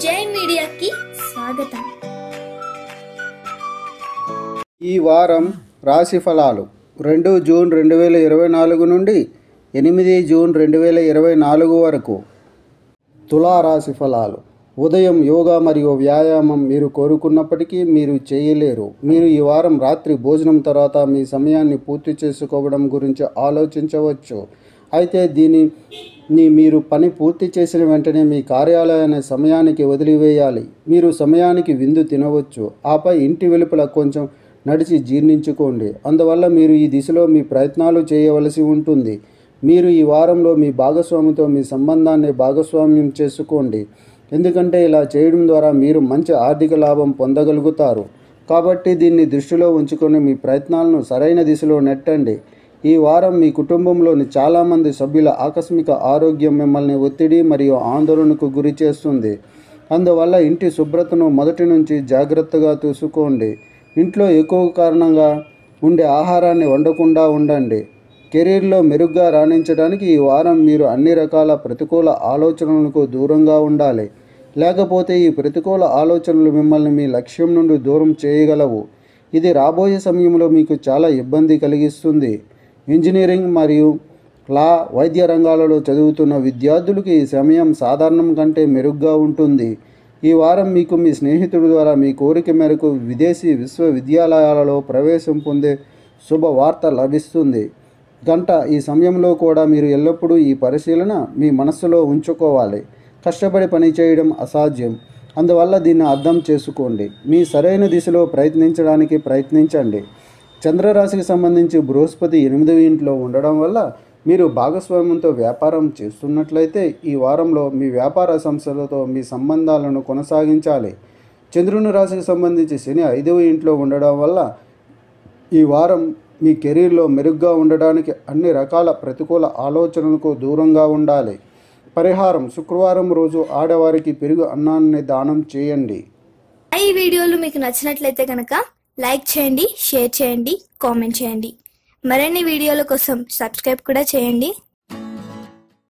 జై మీడియాకి స్వాగతం. ఈ వారం రాశి ఫలాలు 2 జూన్ 2024 నుండి 8 జూన్ 2024 వరకు. తులా రాశి ఫలాలు. ఉదయం యోగా మరియు వ్యాయామం మీరు కోరుకున్నప్పటికీ మీరు చేయలేరు. మీరు ఈ వారం రాత్రి భోజనం తర్వాత మీ సమయాన్ని పూర్తి చేసుకోవడం గురించి ఆలోచించవచ్చు. అయితే దీనిని మీరు పని పూర్తి చేసిన వెంటనే మీ కార్యాలయాన్ని సమయానికి వదిలివేయాలి. మీరు సమయానికి విందు తినవచ్చు. ఆపై ఇంటి వెలుపల కొంచెం నడిచి జీర్ణించుకోండి. అందువల్ల మీరు ఈ దిశలో మీ ప్రయత్నాలు చేయవలసి ఉంటుంది. మీరు ఈ వారంలో మీ భాగస్వామితో మీ సంబంధాన్ని భాగస్వామ్యం చేసుకోండి. ఎందుకంటే ఇలా చేయడం ద్వారా మీరు మంచి ఆర్థిక లాభం పొందగలుగుతారు. కాబట్టి దీన్ని దృష్టిలో ఉంచుకొని మీ ప్రయత్నాలను సరైన దిశలో నెట్టండి. ఈ వారం మీ కుటుంబంలోని చాలామంది సభ్యుల ఆకస్మిక ఆరోగ్యం మిమ్మల్ని ఒత్తిడి మరియు ఆందోళనకు గురి చేస్తుంది. అందువల్ల ఇంటి శుభ్రతను మొదటి నుంచి జాగ్రత్తగా చూసుకోండి. ఇంట్లో ఎక్కువ కారణంగా ఉండే ఆహారాన్ని వండకుండా ఉండండి. కెరీర్లో మెరుగ్గా రాణించడానికి ఈ వారం మీరు అన్ని రకాల ప్రతికూల ఆలోచనలకు దూరంగా ఉండాలి. లేకపోతే ఈ ప్రతికూల ఆలోచనలు మిమ్మల్ని మీ లక్ష్యం నుండి దూరం చేయగలవు. ఇది రాబోయే సమయంలో మీకు చాలా ఇబ్బంది కలిగిస్తుంది. ఇంజనీరింగ్ మరియు లా, వైద్య రంగాలలో చదువుతున్న విద్యార్థులకు ఈ సమయం సాధారణం కంటే మెరుగ్గా ఉంటుంది. ఈ వారం మీకు మీ స్నేహితుడి ద్వారా మీ కోరిక మేరకు విదేశీ విశ్వవిద్యాలయాలలో ప్రవేశం పొందే శుభవార్త లభిస్తుంది. ఈ సమయంలో కూడా మీరు ఎల్లప్పుడూ ఈ పరిశీలన మీ మనస్సులో ఉంచుకోవాలి. కష్టపడి పనిచేయడం అసాధ్యం. అందువల్ల దీన్ని అర్థం చేసుకోండి. మీ సరైన దిశలో ప్రయత్నించడానికి ప్రయత్నించండి. చంద్రరాశికి సంబంధించి బృహస్పతి 8వ ఇంట్లో ఉండడం వల్ల మీరు భాగస్వామ్యంతో వ్యాపారం చేస్తున్నట్లయితే ఈ వారంలో మీ వ్యాపార సంస్థలతో మీ సంబంధాలను కొనసాగించాలి. చంద్రుని రాశికి సంబంధించి శని 5వ ఇంట్లో ఉండడం వల్ల ఈ వారం మీ కెరీర్లో మెరుగ్గా ఉండడానికి అన్ని రకాల ప్రతికూల ఆలోచనలకు దూరంగా ఉండాలి. పరిహారం: శుక్రవారం రోజు ఆడవారికి పెరుగు అన్నాన్ని దానం చేయండి. ఈ వీడియోలు మీకు నచ్చినట్లయితే కనుక లైక్ చేయండి, షేర్ చేయండి, కామెంట్ చేయండి. మరిన్ని వీడియోల కోసం సబ్స్క్రైబ్ కూడా చేయండి.